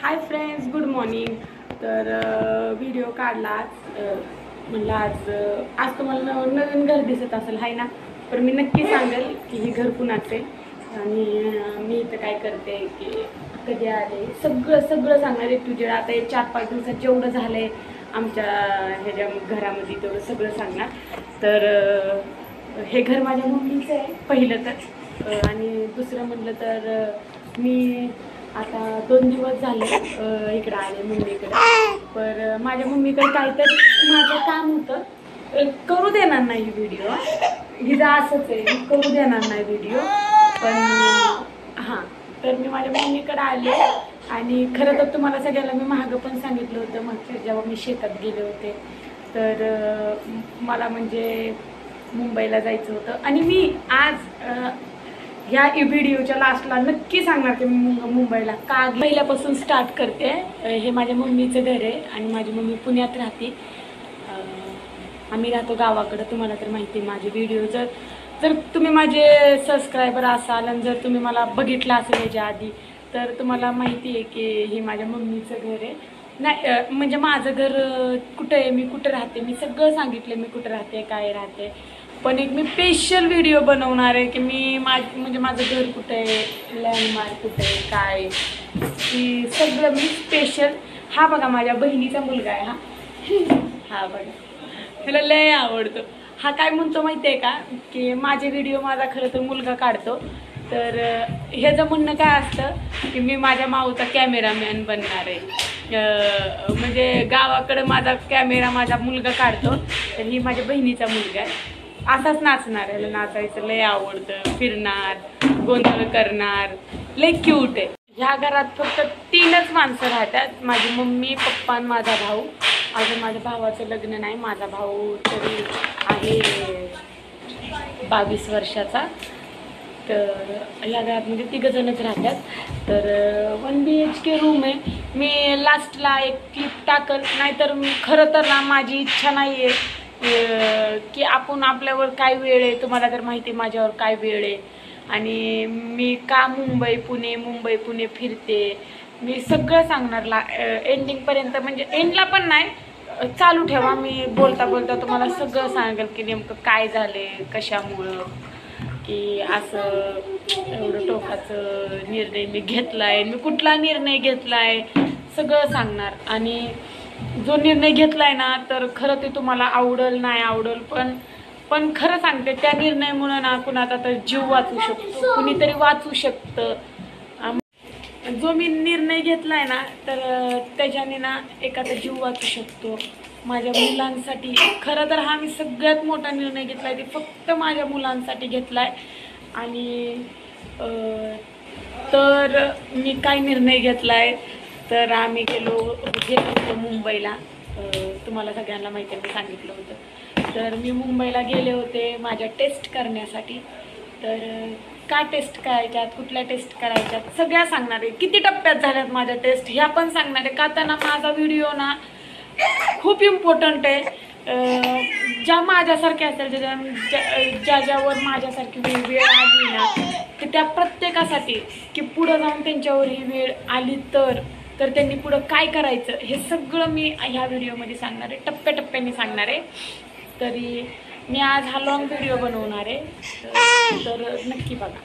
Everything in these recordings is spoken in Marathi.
Hi friends, good morning. तर व्हिडिओ काढला म्हणलं आज तुम्हाला नवीन घर दिसत असेल हाय ना. पण मी नक्की सांगेल की हे घर कुणाचे आणि मी इथं काय करते, की कधी आले, सगळं सांगणार आहे तुझे. आता हे 4-5 दिवसात जेवढं झालं आहे आमच्या ह्याच्या घरामध्ये तेवढं सगळं सांगणार. तर हे घर माझ्या मम्मीचं आहे पहिलं तर. आणि दुसरं म्हटलं तर मी आता 2 दिवस झाले इकडं आले मम्मीकडे. पर माझ्या मम्मीकडे काहीतरी माझं काम होतं, करू देणार नाही व्हिडिओ. हिचं असंच आहे, करू देणार नाही व्हिडिओ. पण हां, तर मी माझ्या मम्मीकडे आले. आणि खरं तर तुम्हाला सगळ्याला मी मागं पण सांगितलं होतं, मागच्या जेव्हा मी शेतात गेले होते तर मला म्हणजे मुंबईला जायचं होतं. आणि मी आज ह्या व्हिडिओच्या लास्टला नक्की सांगणार की मी मुंबईला का पहिल्यापासून स्टार्ट करते. हे माझ्या मम्मीचं घर आहे आणि माझी मम्मी पुण्यात राहते. आम्ही राहतो गावाकडं. तुम्हाला तर माहिती आहे माझे व्हिडिओ. जर तुम्ही माझे सबस्क्रायबर असाल आणि जर तुम्ही मला बघितलं असेल याच्या आधी, तर तुम्हाला माहिती आहे की हे माझ्या मम्मीचं घर आहे. नाही म्हणजे माझं घर कुठं आहे, मी कुठं राहते, मी सगळं सांगितलं मी कुठं राहते, काय राहते. पण एक मी स्पेशल व्हिडिओ बनवणार आहे की मी म्हणजे माझं घर कुठं आहे, लँडमार्क कुठं आहे, काय की सगळं मी स्पेशल. हा बघा माझ्या बहिणीचा मुलगा आहे. हा बघा, त्याला लय आवडतो. हा काय म्हणतो माहिती आहे का, की माझे व्हिडिओ माझा खरं तर मुलगा काढतो. तर ह्याचं म्हणणं काय असतं की मी माझ्या माऊचा कॅमेरामॅन बनणार आहे. म्हणजे गावाकडं माझा कॅमेरा माझा मुलगा काढतो, तर ही माझ्या बहिणीचा मुलगा आहे. असाच नाचणार, ह्याला नाचायचं लय आवडतं, फिरणार, गोंधळ करणार, लय क्यूट आहे. ह्या घरात फक्त 3च माणसं राहतात, माझी मम्मी, पप्पा आणि माझा भाऊ. अजून माझ्या भावाचं लग्न नाही. माझा भाऊ तरी आहे 22 वर्षाचा. तर या घरात म्हणजे 3 जणच राहतात. तर 1 BHK रूम आहे. मी लास्टला एक क्लिप टाकल, नाहीतर खरं तर ना माझी इच्छा नाही आहे की आपण आपल्यावर काय वेळ आहे. तुम्हाला तर माहिती आहे माझ्यावर काय वेळ आहे. आणि मी का मुंबई पुणे फिरते, मी सगळं सांगणार एंडिंगपर्यंत. म्हणजे एंडला पण नाही, चालू ठेवा. मी बोलता तुम्हाला सगळं सांगेल की नेमकं काय झाले, कशामुळं, की असं एवढं टोकाचं निर्णय मी घेतला आहे, मी कुठला निर्णय घेतला आहे सगळं सांगणार. आणि जो निर्णय घेतला आहे ना, तर खरं ते तुम्हाला आवडल नाही आवडल, पण खरं सांगते त्या निर्णयामुळं ना कुणाचा तर जीव वाचू शकतो, कुणीतरी वाचू शकतं. जो मी निर्णय घेतला आहे ना, तर त्याच्याने ना एखादा जीव वाचू शकतो माझ्या मुलांसाठी. खरं तर हा मी सगळ्यात मोठा निर्णय घेतला आहे, ते फक्त माझ्या मुलांसाठी घेतला आहे. आणि तर मी काय निर्णय घेतला आहे, तर आम्ही गेलो होतो मुंबईला. तुम्हाला सगळ्यांना माहिती आहे, मी सांगितलं होतं. तर मी मुंबईला गेले होते माझ्या टेस्ट करण्यासाठी. तर का टेस्ट करायच्यात, कुठल्या टेस्ट करायच्यात, सगळ्या सांगणार आहे. किती टप्प्यात झाल्यात माझ्या टेस्ट ह्या पण सांगणार आहे. का तर ना माझा व्हिडिओ ना खूप इम्पॉर्टंट आहे. ज्या माझ्यासारख्या असेल, ज्यावर माझ्यासारखी वेळ आली ना, की त्या प्रत्येकासाठी की पुढं जाऊन त्यांच्यावर ही वेळ आली तर त्यांनी पुढं काय करायचं हे सगळं मी ह्या व्हिडिओमध्ये सांगणार आहे, टप्प्याटप्प्याने सांगणार आहे. तरी मी आज हा लॉंग व्हिडिओ बनवणार आहे, तर नक्की बघा.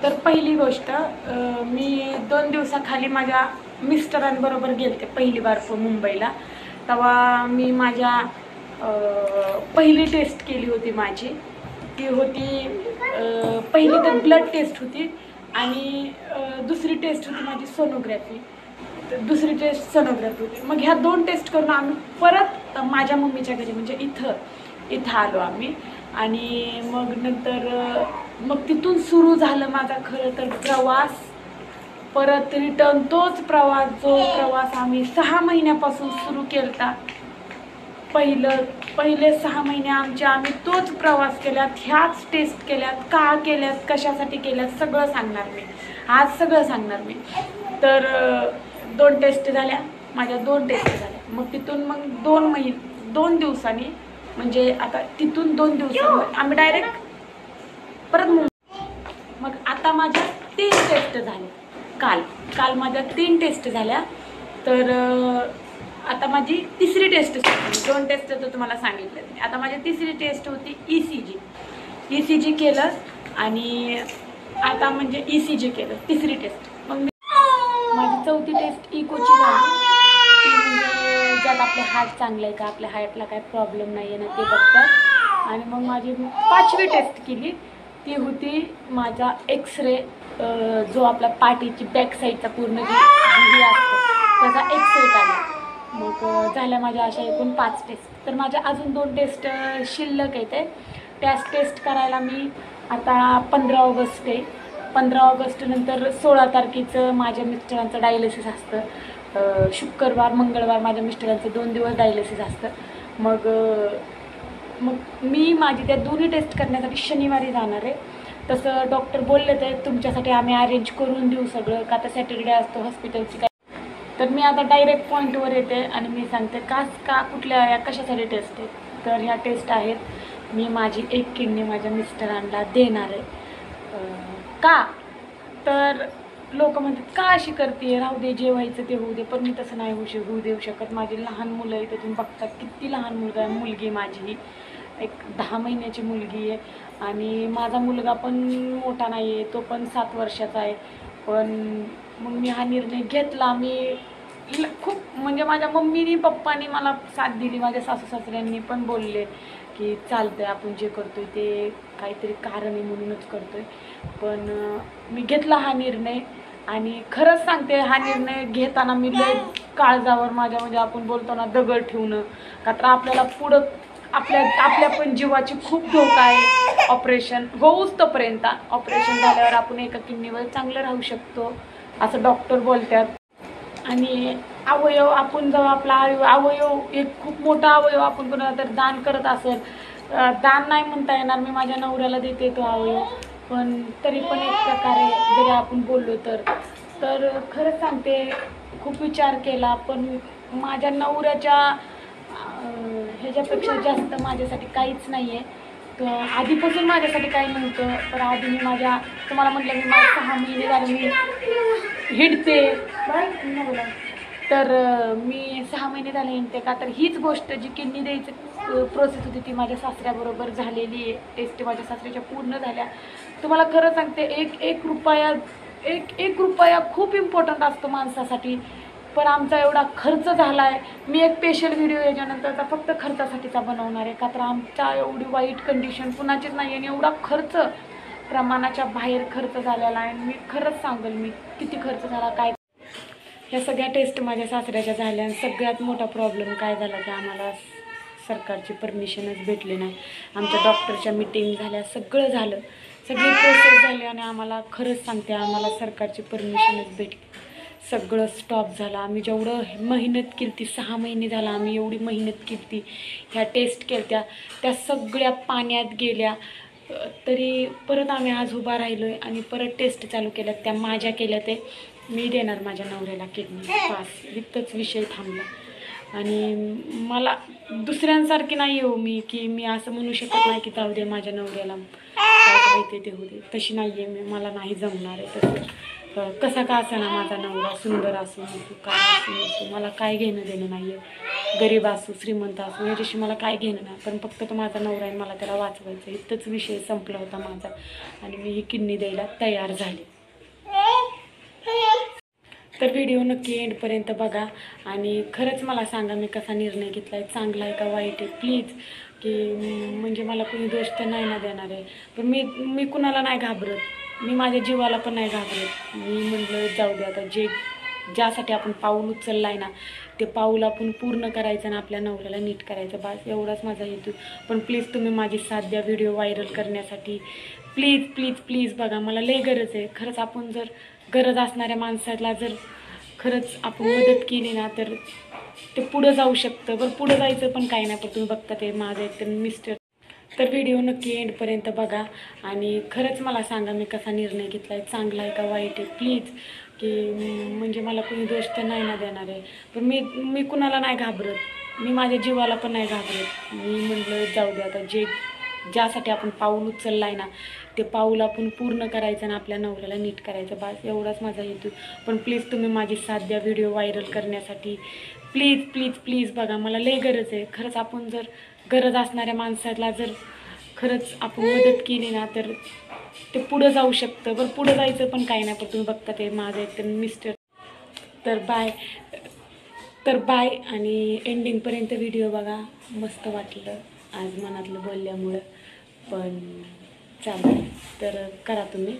तर पहिली गोष्ट, मी 2 दिवसाखाली माझ्या मिस्टरांबरोबर गेलते पहिली बार मुंबईला. तेव्हा मी माझ्या पहिली टेस्ट केली होती माझी. ती होती पहिली तर ब्लड टेस्ट होती आणि दुसरी टेस्ट होती माझी सोनोग्राफी. दुसरी टेस्ट सोनोग्राफी होती. मग ह्या 2 टेस्ट करून आम्ही परत माझ्या मम्मीच्या घरी म्हणजे इथं आलो आम्ही. आणि मग तिथून सुरू झालं माझा खरं तर प्रवास. परत रिटर्न तोच प्रवास, जो प्रवास आम्ही 6 महिन्यापासून सुरू केला. पहिले 6 महिने आम्ही तोच प्रवास केल्यात, ह्याच टेस्ट केल्यात, का केल्यात, कशासाठी केल्यात, सगळं सांगणार मी आज, सगळं सांगणार मी. तर 2 टेस्ट झाल्या माझ्या, 2 टेस्ट झाल्या. मग तिथून मग 2 दिवसांनी म्हणजे आता तिथून 2 दिवसांनी आम्ही डायरेक्ट परत मग आता माझ्या 3 टेस्ट झाल्या. काल माझ्या 3 टेस्ट झाल्या. तर आता माझी तिसरी टेस्ट होती. 2 टेस्ट तर तुम्हाला सांगितलं. आता माझी तिसरी टेस्ट होती ECG केलं आणि आता म्हणजे ECG केलं, तिसरी टेस्ट. मग माझी चौथी टेस्ट इकोची झाली. ती म्हणजे ज्यात आपले हार्ट चांगलं आहे का, आपल्या हार्टला काय प्रॉब्लेम नाही आहे ना ते बघतात. आणि मग माझी 5वी टेस्ट केली, ती होती माझा एक्सरे, जो आपला पाठीची बॅक साईडचा पूर्ण जी असतो त्याचा एक्सरे काढला. मग झाल्या माझ्या अशा एकूण 5 टेस्ट. तर माझ्या अजून 2 टेस्ट शिल्लक येते. त्याच टेस्ट करायला मी आता 15 ऑगस्ट आहे. 15 ऑगस्ट नंतर 16 तारखेचं माझ्या मिस्टरांचं डायलिसिस असतं. शुक्रवार मंगळवार माझ्या मिस्टरांचं 2 दिवस डायलिसिस असतं. मग मी माझी त्या दोन्ही टेस्ट करण्यासाठी शनिवारी जाणार आहे. तसं डॉक्टर बोलले तर तुमच्यासाठी आम्ही अरेंज करून देऊ सगळं, का तर सॅटर्डे असतो हॉस्पिटलची काय. तर मी आता डायरेक्ट पॉईंटवर येते आणि मी सांगते कुठल्या या कशासाठी टेस्ट आहेत. तर ह्या टेस्ट आहेत, मी माझी एक किडनी माझ्या मिस्टरांना देणार आहे. का तर लोक म्हणतात का अशी करते, राहू दे जेवायचं ते होऊ दे. पण मी तसं नाही होऊ देऊ शकत. माझी लहान मुलं आहे, तुम्ही बघतात किती लहान मुलगी माझी एक 10 महिन्याची मुलगी आहे. आणि माझा मुलगा पण मोठा नाही आहे, तो पण 7 वर्षाचा आहे. पण मग मी हा निर्णय घेतला. मी खूप म्हणजे माझ्या मम्मीनी पप्पानी मला साथ दिली, माझ्या सासू सासऱ्यांनी पण बोलले की चालतंय, आपण जे करतोय ते काहीतरी कारण आहे म्हणूनच करतोय. पण मी घेतला हा निर्णय. आणि खरंच सांगते, हा निर्णय घेताना मी लय काळजावर माझ्या म्हणजे आपण बोलतो ना दगड ठेवणं, का तर आपल्याला पुढं आपल्या पण जीवाची खूप धोका आहे. ऑपरेशन होऊच तोपर्यंत, ऑपरेशन झाल्यावर आपण एका किडनीवर चांगलं राहू शकतो असं डॉक्टर बोलतात. आणि अवयव आपण जेव्हा आपला अवयव एक खूप मोठा अवयव आपण कोणाला तर दान करत असेल, दान नाही म्हणता येणार, मी माझ्या नवऱ्याला देते तो अवयव, पण तरी पण एक प्रकारे जरी आपण बोललो तर खरंच सांगते खूप विचार केला. पण माझ्या नवऱ्याच्या ह्याच्यापेक्षा जास्त माझ्यासाठी काहीच नाही आहे. तर आधीपासून माझ्यासाठी काही नव्हतं. तर आधी मी तुम्हाला म्हटलं मी 6 महिने झाले मी हिंडते. तर मी 6 महिने झाले हिंडते, का तर हीच गोष्ट जी किडनी द्यायची प्रोसेस होती ती माझ्या सासऱ्याबरोबर झालेली आहे. टेस्ट माझ्या सासऱ्याच्या पूर्ण झाल्या. तुम्हाला खरं सांगते, एक रुपया खूप इम्पॉर्टंट असतो माणसासाठी. पण आमचा एवढा खर्च झाला आहे. मी एक स्पेशल व्हिडिओ याच्यानंतरचा फक्त खर्चासाठीचा बनवणार आहे, का तर आमच्या एवढी वाईट कंडिशन कुणाचीच नाही आणि एवढा खर्च प्रमाणाच्या बाहेर खर्च झालेला आहे. मी खरंच सांगेल मी किती खर्च झाला काय. ह्या सगळ्या टेस्ट माझ्या सासऱ्याच्या झाल्या. आणि सगळ्यात मोठा प्रॉब्लेम काय झाला की आम्हाला सरकारची परमिशनच भेटली नाही. आमच्या डॉक्टरच्या मीटिंग झाल्या, सगळं झालं, सगळी प्रोसेस झाली आणि आम्हाला खरंच सांगते आम्हाला सरकारची परमिशनच भेटली. सगळं स्टॉप झालं. आम्ही जेवढं मेहनत केली ती 6 महिने झाला आम्ही एवढी मेहनत केली, ह्या टेस्ट केल्या त्या सगळ्या पाण्यात गेल्या. तरी परत आम्ही आज उभा राहिलो आहे आणि परत टेस्ट चालू केल्या. त्या माझ्या केल्या, ते मी देणार माझ्या नवऱ्याला किडनी. पास इथंच विषय थांबला. आणि मला दुसऱ्यांसारखी नाही हो मी, की मी असं म्हणू शकत नाही की जाऊ दे माझ्या नवऱ्याला काय करायचं ते होऊ दे. तशी नाही आहे मी, मला नाही जमणार आहे तसं. कसा का असा ना माझा नवरा, सुंदर असू नको काय असू नको, मला काय घेणं देणं नाही आहे. गरीब असू श्रीमंत असू याच्याशी मला काय घेणं नाही. पण फक्त तो माझा नवरा आहे, मला त्याला वाचवायचं. इथंच विषय संपला होता माझा आणि मी ही किडनी द्यायला तयार झाले. तर व्हिडिओ नक्की एंडपर्यंत बघा आणि खरंच मला सांगा मी कसा निर्णय घेतला आहे, चांगला आहे का वाईट आहे प्लीज. की म्हणजे मला कोणी दोष तर नाही ना देणार आहे. पण मी कुणाला नाही घाबरत, मी माझ्या जीवाला पण नाही घाबरत. मी म्हटलं जाऊ दे आता, ज्यासाठी आपण पाऊल उचललं आहे ना ते पाऊल आपण पूर्ण करायचं आणि आपल्या नवऱ्याला नीट करायचं, बस एवढाच माझा हेतू. पण प्लीज तुम्ही माझी साथ द्या व्हिडिओ व्हायरल करण्यासाठी. प्लीज प्लीज प्लीज बघा, मला लई गरज आहे खरंच. आपण जर गरज असणाऱ्या माणसाला जर खरंच आपण मदत केली ना तर ते पुढं जाऊ शकतं. पण पुढं जायचं पण काही नाही. पण तुम्ही बघता ते माझं एक तर मिस्टर. तर व्हिडिओ नक्की एंडपर्यंत बघा आणि खरंच मला सांगा मी कसा निर्णय घेतला आहे, चांगला आहे का वाईट आहे प्लीज. की म्हणजे मला कोणी दोष तर नाही ना देणार आहे. पण मी कुणाला नाही घाबरत, मी माझ्या जीवाला पण नाही घाबरत. मी म्हटलं जाऊ दे आता, ज्यासाठी आपण पाऊल उचललं आहे ना ते पाऊल आपण पूर्ण करायचं आणि आपल्या नवऱ्याला नीट करायचं, बस एवढाच माझा हेतू. पण प्लीज तुम्ही माझी साथ द्या व्हिडिओ व्हायरल करण्यासाठी. प्लीज प्लीज प्लीज बघा, मला लय गरज आहे खरंच. आपण जर गरज असणाऱ्या माणसाला जर खरंच आपण मदत केली ना तर ते पुढं जाऊ शकतं. बरं पुढं जायचं पण काही नाही, पण तुम्ही बघता ते माझं एक तर मिस्टर. तर बाय आणि एंडिंगपर्यंत व्हिडिओ बघा. मस्त वाटलं आज मनातलं बोलल्यामुळं, पण चालेल तर करा तुम्ही,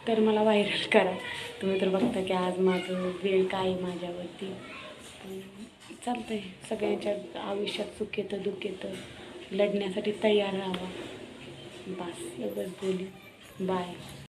तर मला व्हायरल करा. तुम्ही तर बघता की आज माझं वेळ काय आहे माझ्यावरती. चालतं आहे, सगळ्यांच्या आयुष्यात सुख येतं दुःख येतं, लढण्यासाठी तयार राहावा. बस एवढंच बोलू. बाय.